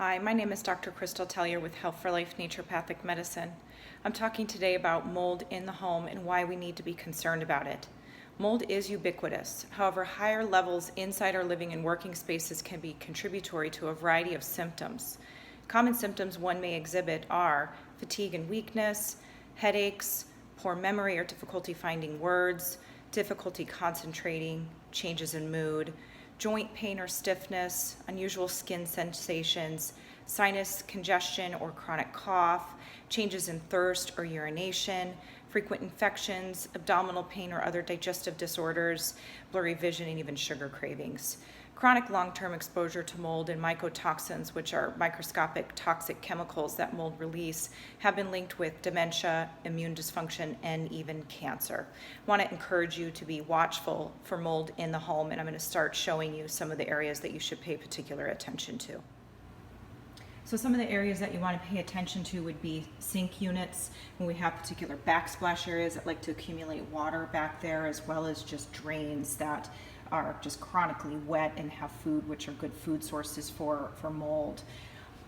Hi, my name is Dr. Krystal Tellier with Health for Life Naturopathic Medicine. I'm talking today about mold in the home and why we need to be concerned about it. Mold is ubiquitous. However, higher levels inside our living and working spaces can be contributory to a variety of symptoms. Common symptoms one may exhibit are fatigue and weakness, headaches, poor memory or difficulty finding words, difficulty concentrating, changes in mood, joint pain or stiffness, unusual skin sensations, sinus congestion or chronic cough, changes in thirst or urination, frequent infections, abdominal pain or other digestive disorders, blurry vision, and even sugar cravings. Chronic long-term exposure to mold and mycotoxins, which are microscopic toxic chemicals that mold release, have been linked with dementia, immune dysfunction, and even cancer. I want to encourage you to be watchful for mold in the home, and I'm going to start showing you some of the areas that you should pay particular attention to. So some of the areas that you want to pay attention to would be sink units, when we have particular backsplash areas that like to accumulate water back there, as well as just drains that are just chronically wet and have food, which are good food sources for mold.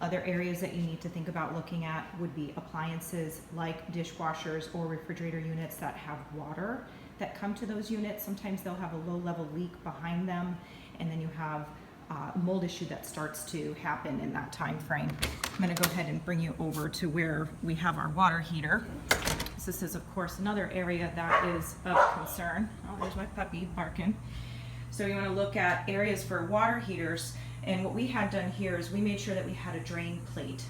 Other areas that you need to think about looking at would be appliances like dishwashers or refrigerator units that have water that come to those units. Sometimes they'll have a low-level leak behind them, and then you have a mold issue that starts to happen in that time frame. I'm going to go ahead and bring you over to where we have our water heater. This is, of course, another area that is of concern. Oh, there's my puppy barking. So you want to look at areas for water heaters, and what we had done here is we made sure that we had a drain plate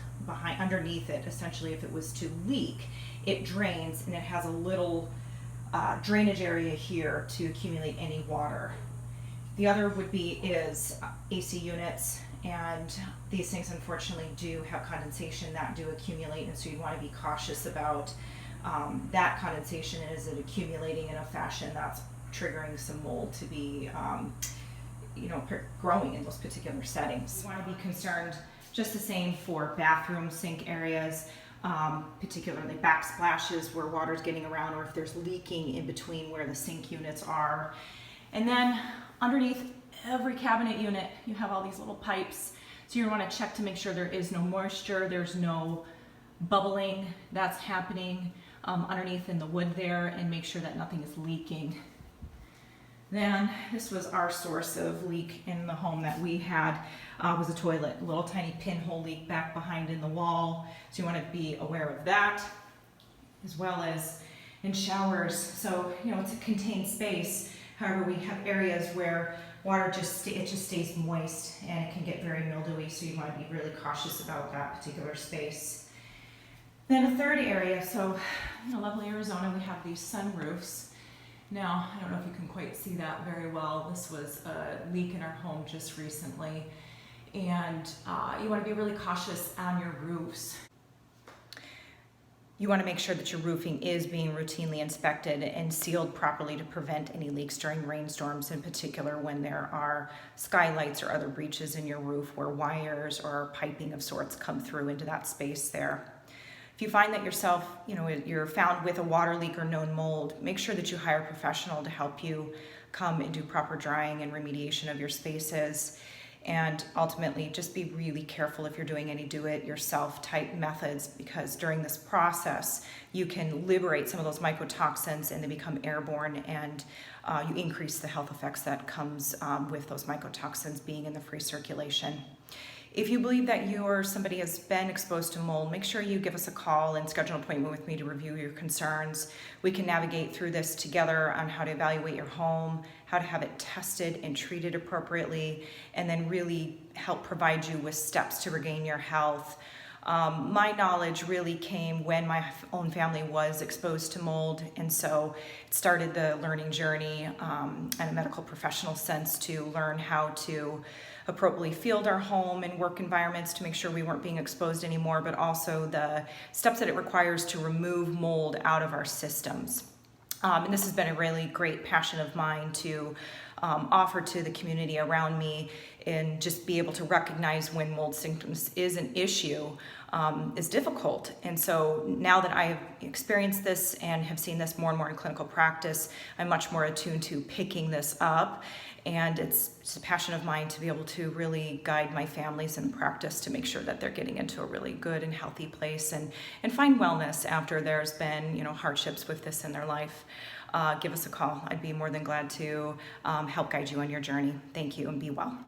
underneath it. Essentially, if it was to leak, it drains, and it has a little drainage area here to accumulate any water. The other would be AC units, and these things unfortunately do have condensation that do accumulate, and so you want to be cautious about that condensation. Is it accumulating in a fashion that's triggering some mold to be growing in those particular settings? You want to be concerned just the same for bathroom sink areas, particularly backsplashes where water's getting around, or if there's leaking in between where the sink units are. And then underneath every cabinet unit, you have all these little pipes. So you want to check to make sure there is no moisture, there's no bubbling that's happening underneath in the wood there, and make sure that nothing is leaking. Then this was our source of leak in the home that we had, was a toilet, a little tiny pinhole leak back behind in the wall. So you want to be aware of that, as well as in showers. So, it's a contained space. However, we have areas where water just stays moist and it can get very mildewy, so you want to be really cautious about that particular space. Then a third area, so lovely Arizona, we have these sunroofs. Now, I don't know if you can quite see that very well. This was a leak in our home just recently, and you want to be really cautious on your roofs. You want to make sure that your roofing is being routinely inspected and sealed properly to prevent any leaks during rainstorms, in particular when there are skylights or other breaches in your roof where wires or piping of sorts come through into that space there. If you find that yourself, you're found with a water leak or known mold, make sure that you hire a professional to help you come and do proper drying and remediation of your spaces. And ultimately, just be really careful if you're doing any do-it-yourself type methods, because during this process, you can liberate some of those mycotoxins and they become airborne, and you increase the health effects that comes with those mycotoxins being in the free circulation. If you believe that you or somebody has been exposed to mold, make sure you give us a call and schedule an appointment with me to review your concerns. We can navigate through this together on how to evaluate your home, how to have it tested and treated appropriately, and then really help provide you with steps to regain your health. My knowledge really came when my own family was exposed to mold, and so it started the learning journey in a medical professional sense to learn how to appropriately field our home and work environments to make sure we weren't being exposed anymore, but also the steps that it requires to remove mold out of our systems. And this has been a really great passion of mine to offer to the community around me, and just be able to recognize when mold symptoms is an issue is difficult. And so now that I have experienced this and have seen this more and more in clinical practice, I'm much more attuned to picking this up. And it's a passion of mine to be able to really guide my families in practice to make sure that they're getting into a really good and healthy place and find wellness after there's been, hardships with this in their life. Give us a call. I'd be more than glad to help guide you on your journey. Thank you and be well.